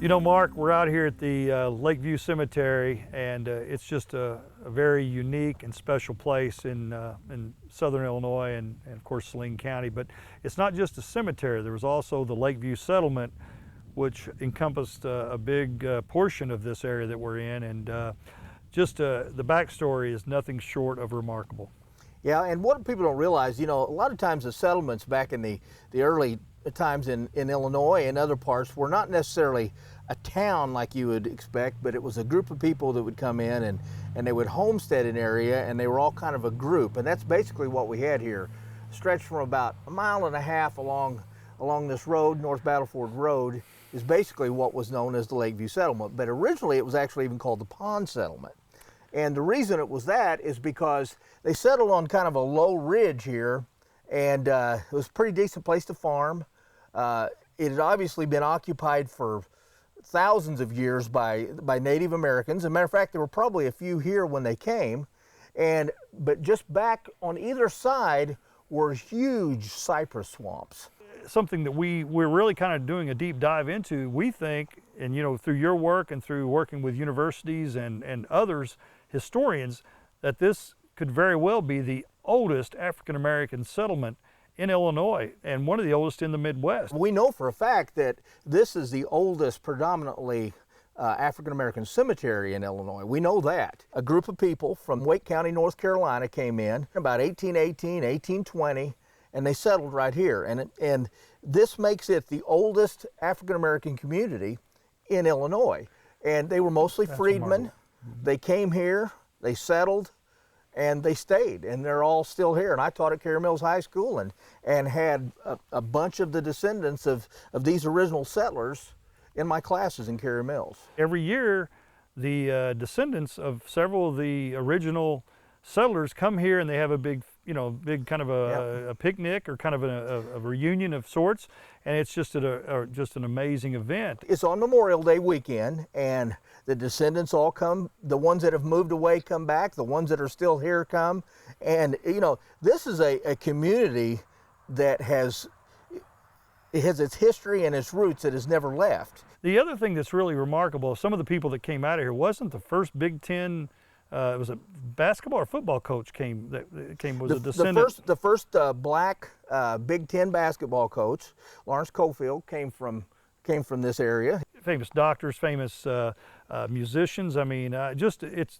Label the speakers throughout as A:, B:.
A: You know, Mark, we're out here at the Lakeview Cemetery, and it's just a very unique and special place in southern Illinois and of course Saline County. But it's not just a cemetery. There was also the Lakeview settlement, which encompassed a big portion of this area that we're in, and the backstory is nothing short of remarkable.
B: Yeah, and what people don't realize, you know, a lot of times the settlements back in the early times in Illinois and other parts were not necessarily a town like you would expect, but it was a group of people that would come in and they would homestead an area, and they were all kind of a group. And that's basically what we had here, stretched from about 1.5 miles along this road, North Battleford Road, is basically what was known as the Lakeview Settlement. But originally it was actually even called the Pond Settlement. And the reason it was that is because they settled on kind of a low ridge here, and it was a pretty decent place to farm. It had obviously been occupied for thousands of years by Native Americans. As a matter of fact, there were probably a few here when they came, but just back on either side were huge cypress swamps.
A: Something that we're really kind of doing a deep dive into, we think, and you know, through your work and through working with universities and others, historians, that this could very well be the oldest African-American settlement in Illinois, and one of the oldest in the Midwest.
B: We know for a fact that this is the oldest predominantly African-American cemetery in Illinois. We know that. A group of people from Wake County, North Carolina came in about 1818, 1820, and they settled right here. And this makes it the oldest African-American community in Illinois. And they were mostly freedmen. They came here, they settled, and they stayed, and they're all still here. And I taught at Carey Mills High School and had a bunch of the descendants of these original settlers in my classes in Carey Mills.
A: Every year, the descendants of several of the original settlers come here, and they have a big kind of a picnic or kind of a reunion of sorts, and it's just just an amazing event.
B: It's on Memorial Day weekend, and the descendants all come. The ones that have moved away come back. The ones that are still here come, and you know, this is a community that has its history and its roots that has never left.
A: The other thing that's really remarkable, some of the people that came out of here wasn't the first Big Ten. It was a basketball or football coach was a descendant.
B: The first black Big Ten basketball coach, Lawrence Cofield, came from this area.
A: Famous doctors, famous musicians. I mean, it's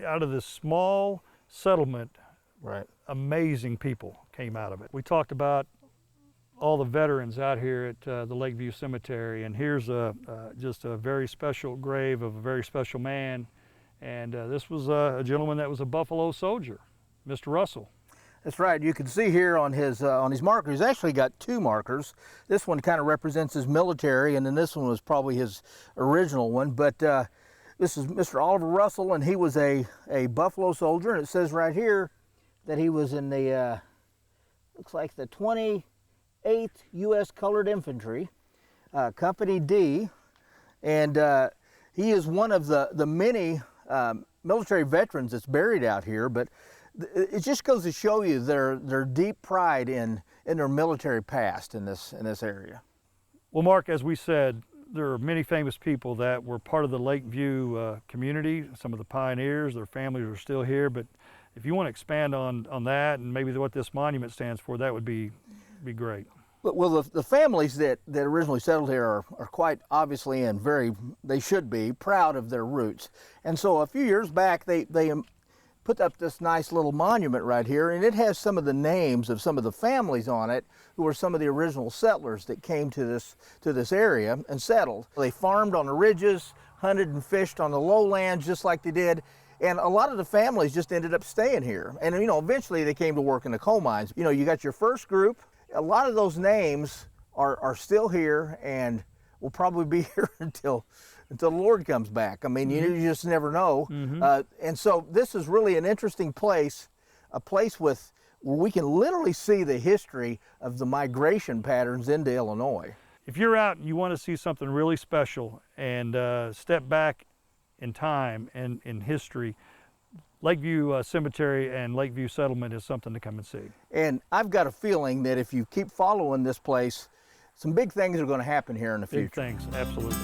A: out of this small settlement.
B: Right.
A: Amazing people came out of it. We talked about all the veterans out here at the Lakeview Cemetery, and here's just a very special grave of a very special man. And this was a gentleman that was a Buffalo soldier, Mr. Russell.
B: That's right. You can see here on his marker, he's actually got two markers. This one kind of represents his military, and then this one was probably his original one. But this is Mr. Oliver Russell, and he was a Buffalo soldier. And it says right here that he was in the, looks like the 28th U.S. Colored Infantry, Company D. And he is one of the many military veterans that's buried out here, but it just goes to show you their deep pride in their military past in this area.
A: Well, Mark, as we said, there are many famous people that were part of the Lakeview community, some of the pioneers. Their families are still here, but if you want to expand on that and maybe what this monument stands for, that would be great.
B: Well, the families that originally settled here are quite obviously and they should be proud of their roots. And so a few years back, they put up this nice little monument right here, and it has some of the names of some of the families on it who were some of the original settlers that came to this area and settled. They farmed on the ridges, hunted and fished on the lowlands just like they did. And a lot of the families just ended up staying here. And you know, eventually they came to work in the coal mines. You know, you got your first group. A lot of those names are still here and will probably be here until the Lord comes back. I mean, you just never know. And so this is really an interesting place, a place where we can literally see the history of the migration patterns into Illinois.
A: If you're out and you want to see something really special and step back in time and in history, Lakeview Cemetery and Lakeview Settlement is something to come and see.
B: And I've got a feeling that if you keep following this place, some big things are going to happen here in the
A: Big
B: future.
A: things, absolutely.